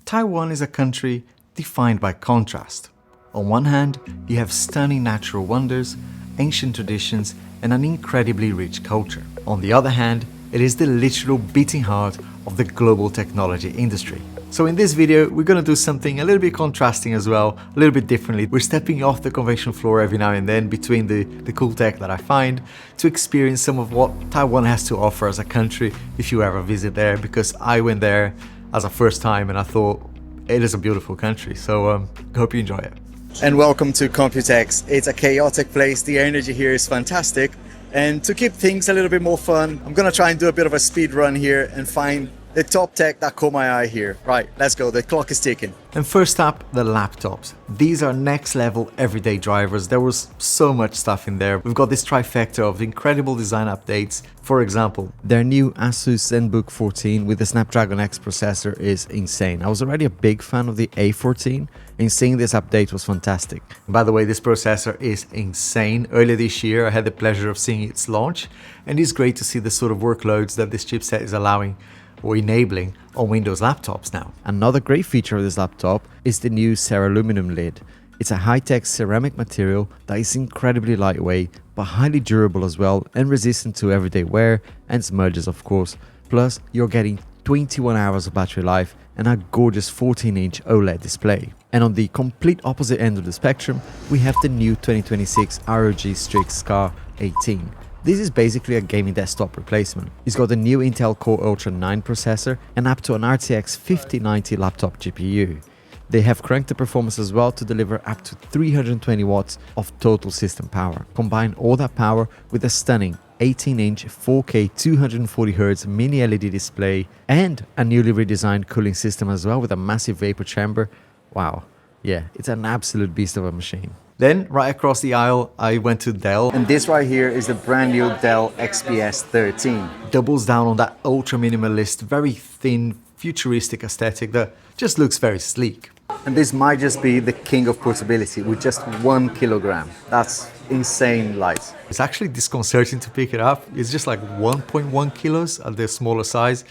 Taiwan is a country defined by contrast. On one hand, you have stunning natural wonders, ancient traditions, and an incredibly rich culture. On the other hand, it is the literal beating heart of the global technology industry. So in this video, we're going to do something a little bit contrasting as well, a little bit differently. We're stepping off the conventional floor every now and then between the cool tech that I find to experience some of what Taiwan has to offer as a country if you ever visit there, because I went there as a first time and I thought it is a beautiful country. So hope you enjoy it. And welcome to COMPUTEX. It's a chaotic place. The energy here is fantastic. And to keep things a little bit more fun, I'm going to try and do a bit of a speed run here and find the top tech that caught my eye here. Right, let's go. The clock is ticking. And first up, the laptops. These are next level everyday drivers. There was so much stuff in there. We've got this trifecta of incredible design updates. For example, their new ASUS Zenbook 14 with the Snapdragon X processor is insane. I was already a big fan of the A14, and seeing this update was fantastic. By the way, this processor is insane. Earlier this year, I had the pleasure of seeing its launch, and it's great to see the sort of workloads that this chipset is allowing or enabling on Windows laptops now. Another great feature of this laptop is the new Ceraluminum lid. It's a high-tech ceramic material that is incredibly lightweight, but highly durable as well, and resistant to everyday wear and smudges, of course. Plus, you're getting 21 hours of battery life and a gorgeous 14-inch OLED display. And on the complete opposite end of the spectrum, we have the new 2026 ROG Strix Scar 18. This is basically a gaming desktop replacement. It's got a new Intel Core Ultra 9 processor and up to an RTX 5090 laptop GPU. They have cranked the performance as well to deliver up to 320 watts of total system power. Combine all that power with a stunning 18-inch 4K 240Hz mini LED display and a newly redesigned cooling system as well with a massive vapor chamber. Wow, yeah, it's an absolute beast of a machine. Then, right across the aisle, I went to Dell. And this right here is the brand new Dell XPS 13. Doubles down on that ultra-minimalist, very thin, futuristic aesthetic that just looks very sleek. And this might just be the king of portability with just 1 kilogram. That's insane light. It's actually disconcerting to pick it up. It's just like 1.1 kilos at the smaller size.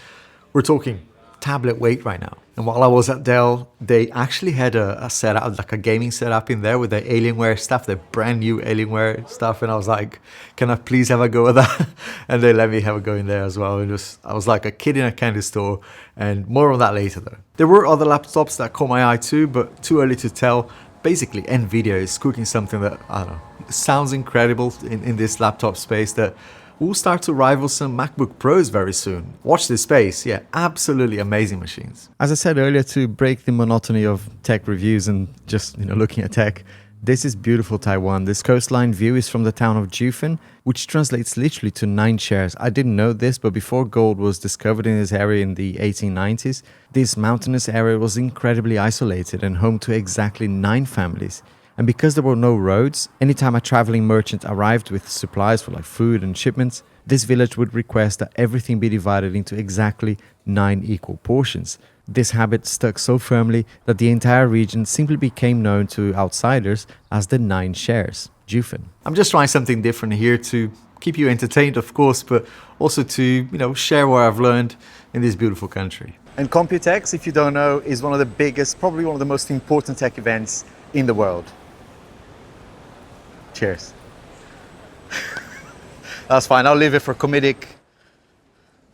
We're talking tablet weight right now. And while I was at Dell, they actually had a setup, like a gaming setup in there with the Alienware stuff, the brand new Alienware stuff. And I was like, can I please have a go at that? And they let me have a go in there as well. And I was like a kid in a candy store, and more on that later though. There were other laptops that caught my eye too, but too early to tell. Basically, Nvidia is cooking something that, I don't know, sounds incredible in this laptop space that will start to rival some MacBook Pros very soon. Watch this space. Yeah, absolutely amazing machines. As I said earlier, to break the monotony of tech reviews and just, looking at tech, this is beautiful Taiwan. This coastline view is from the town of Jiufen, which translates literally to 9 shares. I didn't know this, but before gold was discovered in this area in the 1890s, this mountainous area was incredibly isolated and home to exactly 9 families. And because there were no roads, anytime a traveling merchant arrived with supplies for like food and shipments, this village would request that everything be divided into exactly 9 equal portions. This habit stuck so firmly that the entire region simply became known to outsiders as the 9 shares, Jiufen. I'm just trying something different here to keep you entertained, of course, but also to, share what I've learned in this beautiful country. And COMPUTEX, if you don't know, is one of the biggest, probably one of the most important tech events in the world. Cheers. That's fine, I'll leave it for comedic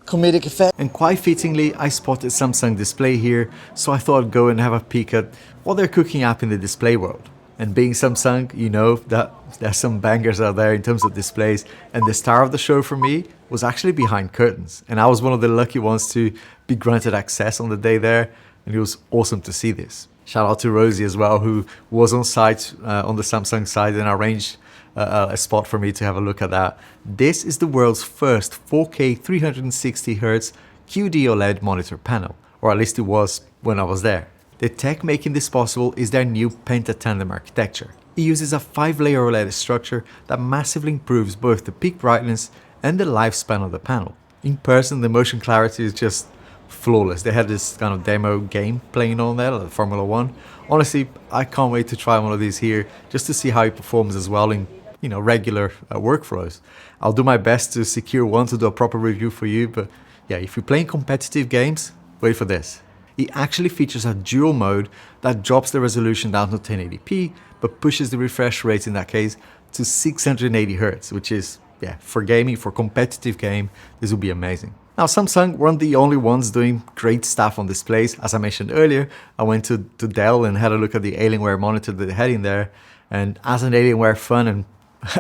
effect. And quite fittingly, I spotted Samsung display here, so I thought I'd go and have a peek at what they're cooking up in the display world. And being Samsung, you know that there's some bangers out there in terms of displays, and the star of the show for me was actually behind curtains. And I was one of the lucky ones to be granted access on the day there, and it was awesome to see this. Shout out to Rosie as well, who was on site on the Samsung side and arranged a spot for me to have a look at that. This is the world's first 4K 360Hz QD OLED monitor panel, or at least it was when I was there. The tech making this possible is their new Penta Tandem architecture. It uses a 5-layer OLED structure that massively improves both the peak brightness and the lifespan of the panel. In person, the motion clarity is just flawless. They had this kind of demo game playing on there, like Formula 1. Honestly, I can't wait to try one of these here just to see how it performs as well in regular workflows. I'll do my best to secure one to do a proper review for you, but yeah, if you're playing competitive games, wait for this. It actually features a dual mode that drops the resolution down to 1080p, but pushes the refresh rate in that case to 680 Hz, which is, yeah, for gaming, for competitive game, this will be amazing. Now, Samsung weren't the only ones doing great stuff on displays. As I mentioned earlier, I went to Dell and had a look at the Alienware monitor that they had in there. And as an Alienware fan and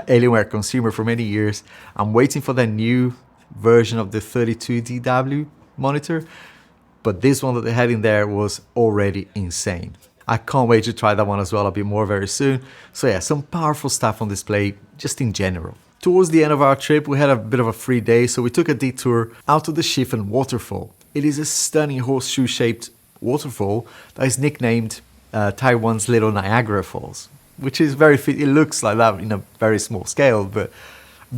Alienware consumer for many years, I'm waiting for their new version of the 32DW monitor. But this one that they had in there was already insane. I can't wait to try that one as well a bit more very soon. So yeah, some powerful stuff on display just in general. Towards the end of our trip, we had a bit of a free day, so we took a detour out to the Shifen Waterfall. It is a stunning horseshoe-shaped waterfall that is nicknamed Taiwan's Little Niagara Falls, which is very fit. It looks like that in a very small scale, but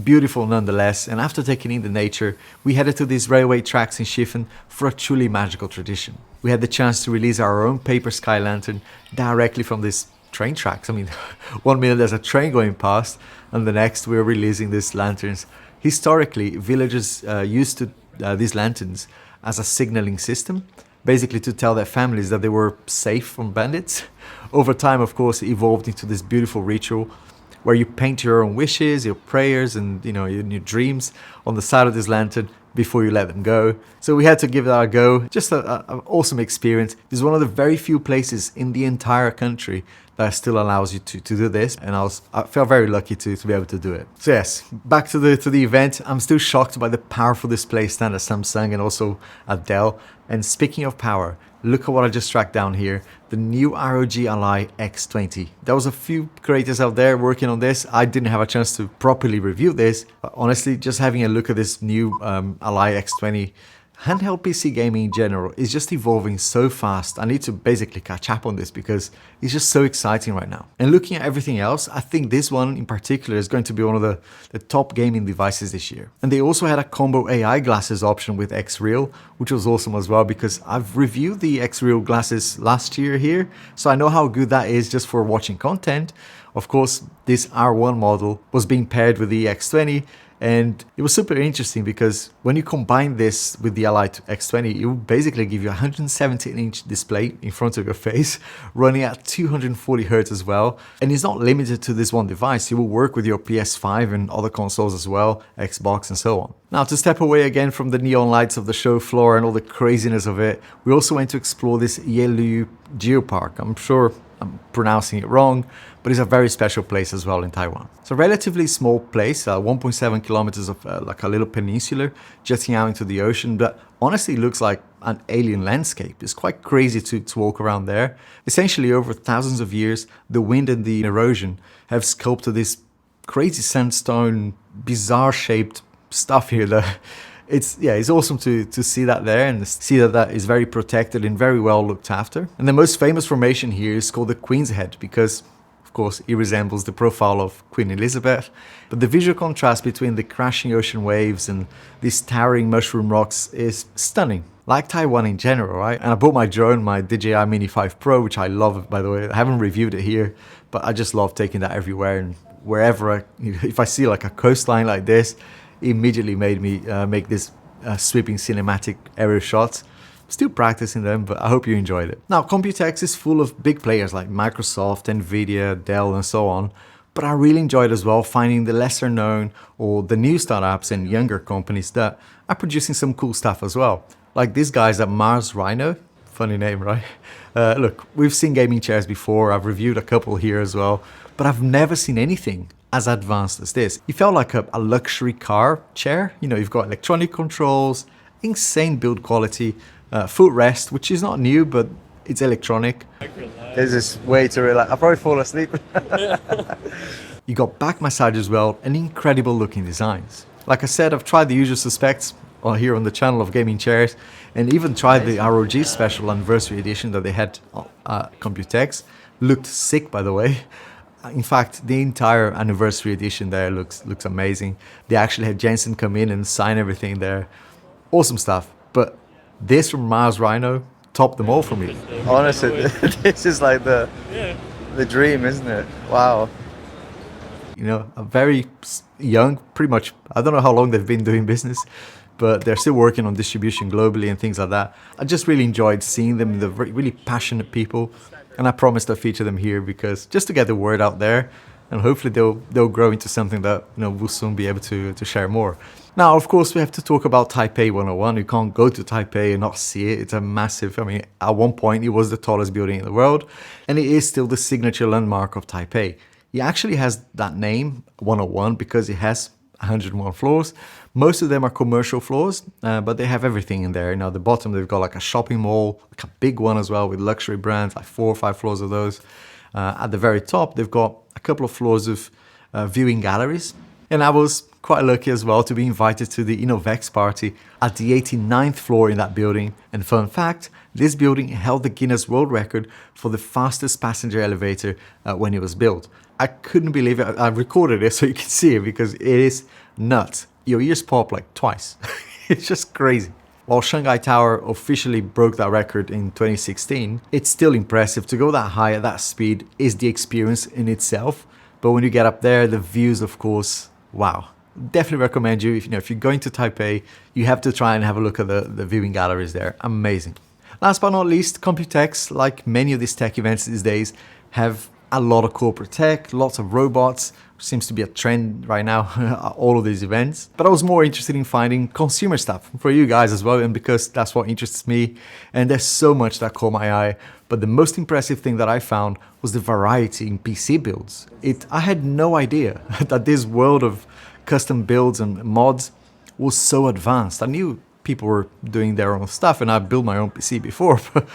beautiful nonetheless. And after taking in the nature, we headed to these railway tracks in Shifen for a truly magical tradition. We had the chance to release our own paper sky lantern directly from these train tracks. I mean, 1 minute there's a train going past, and the next we're releasing these lanterns. Historically, villagers used these lanterns as a signaling system, basically to tell their families that they were safe from bandits. Over time, of course, it evolved into this beautiful ritual where you paint your own wishes, your prayers, and your dreams on the side of this lantern before you let them go. So we had to give that a go. Just an awesome experience. This is one of the very few places in the entire country that still allows you to do this, and I felt very lucky to be able to do it. So yes, back to the event. I'm still shocked by the powerful display stand at Samsung and also at Dell. And speaking of power, look at what I just tracked down here, the new ROG Ally X20. There was a few creators out there working on this. I didn't have a chance to properly review this, but honestly, just having a look at this new Ally X20, handheld PC gaming in general is just evolving so fast. I need to basically catch up on this because it's just so exciting right now. And looking at everything else, I think this one in particular is going to be one of the top gaming devices this year. And they also had a combo AI glasses option with XREAL, which was awesome as well because I've reviewed the XREAL glasses last year here, so I know how good that is just for watching content. Of course, this R1 model was being paired with the X20, and it was super interesting because when you combine this with the Ally X20, it will basically give you a 117-inch display in front of your face, running at 240 Hz as well. And it's not limited to this one device. It will work with your PS5 and other consoles as well, Xbox and so on. Now, to step away again from the neon lights of the show floor and all the craziness of it, we also went to explore this Yehliu Geopark. I'm sure I'm pronouncing it wrong, but it's a very special place as well in Taiwan. It's a relatively small place, 1.7 kilometers of like a little peninsula jutting out into the ocean, but honestly it looks like an alien landscape. It's quite crazy to walk around there. Essentially, over thousands of years, the wind and the erosion have sculpted this crazy sandstone, bizarre shaped stuff here that it's awesome to see that there and see that is very protected and very well looked after. And the most famous formation here is called the Queen's Head because, of course, it resembles the profile of Queen Elizabeth. But the visual contrast between the crashing ocean waves and these towering mushroom rocks is stunning. Like Taiwan in general, right? And I bought my drone, my DJI Mini 5 Pro, which I love, by the way. I haven't reviewed it here, but I just love taking that everywhere and wherever. If I see like a coastline like this, it immediately made me make this sweeping cinematic aerial shots. Still practicing them, but I hope you enjoyed it. Now, Computex is full of big players like Microsoft, Nvidia, Dell, and so on. But I really enjoyed as well finding the lesser known or the new startups and younger companies that are producing some cool stuff as well. Like these guys at MarsRhino. Funny name, right? Look, we've seen gaming chairs before. I've reviewed a couple here as well, but I've never seen anything as advanced as this. It felt like a luxury car chair. You've got electronic controls, insane build quality, footrest, which is not new, but it's electronic. This is way too relaxed. I'll probably fall asleep. You got back massage as well, and incredible looking designs. Like I said, I've tried the usual suspects here on the channel of gaming chairs, and even tried the ROG special anniversary edition that they had at Computex. Looked sick, by the way. In fact, the entire anniversary edition there looks amazing. They actually had Jensen come in and sign everything there. Awesome stuff. But this from MarsRhino topped them all for me. Honestly, this is like the dream, isn't it? Wow. A very young, pretty much, I don't know how long they've been doing business, but they're still working on distribution globally and things like that. I just really enjoyed seeing them. They're really passionate people, and I promised I'll feature them here because just to get the word out there, and hopefully they'll grow into something that we'll soon be able to share more. Now, of course, we have to talk about Taipei 101. You can't go to Taipei and not see it. It's a massive, I mean, at one point it was the tallest building in the world, and it is still the signature landmark of Taipei. It actually has that name, 101, because it has 101 floors. Most of them are commercial floors, but they have everything in there. The bottom, they've got like a shopping mall, like a big one as well with luxury brands, like 4 or 5 floors of those. At the very top, they've got a couple of floors of viewing galleries. And I was quite lucky as well to be invited to the Innovex party at the 89th floor in that building. And fun fact, this building held the Guinness World Record for the fastest passenger elevator when it was built. I couldn't believe it. I recorded it so you can see it because it is nuts. Your ears pop like twice. It's just crazy. While Shanghai Tower officially broke that record in 2016, it's still impressive. To go that high at that speed is the experience in itself. But when you get up there, the views, of course, wow. Definitely recommend you, if you're going to Taipei, you have to try and have a look at the viewing galleries there. Amazing. Last but not least, COMPUTEX, like many of these tech events these days, have a lot of corporate tech, lots of robots, which seems to be a trend right now at all of these events. But I was more interested in finding consumer stuff for you guys as well, and because that's what interests me. And there's so much that caught my eye. But the most impressive thing that I found was the variety in PC builds. I had no idea that this world of custom builds and mods was so advanced. I knew people were doing their own stuff, and I built my own PC before, but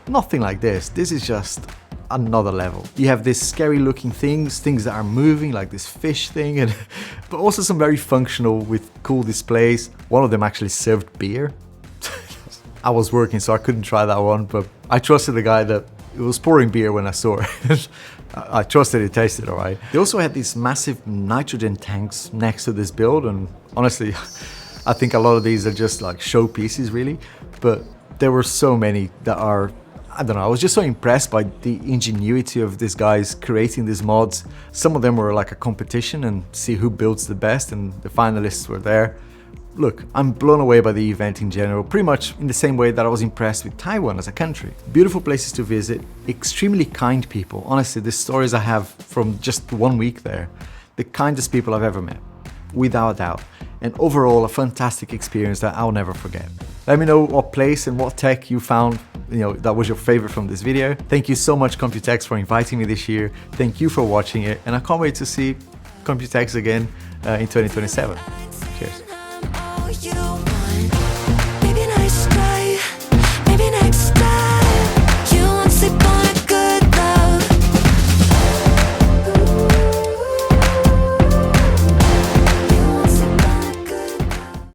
nothing like this. This is just another level. You have these scary looking things that are moving, like this fish thing, but also some very functional with cool displays. One of them actually served beer. I was working, so I couldn't try that one, but I trusted the guy that it was pouring beer when I saw it. I trusted it tasted all right. They also had these massive nitrogen tanks next to this build, and honestly, I think a lot of these are just like showpieces really, but there were so many that are, I don't know, I was just so impressed by the ingenuity of these guys creating these mods. Some of them were like a competition and see who builds the best, and the finalists were there. Look, I'm blown away by the event in general, pretty much in the same way that I was impressed with Taiwan as a country. Beautiful places to visit, extremely kind people. Honestly, the stories I have from just 1 week there, the kindest people I've ever met, without a doubt. And overall, a fantastic experience that I'll never forget. Let me know what place and what tech you found, that was your favorite from this video. Thank you so much, COMPUTEX, for inviting me this year. Thank you for watching it, and I can't wait to see COMPUTEX again in 2027. Cheers.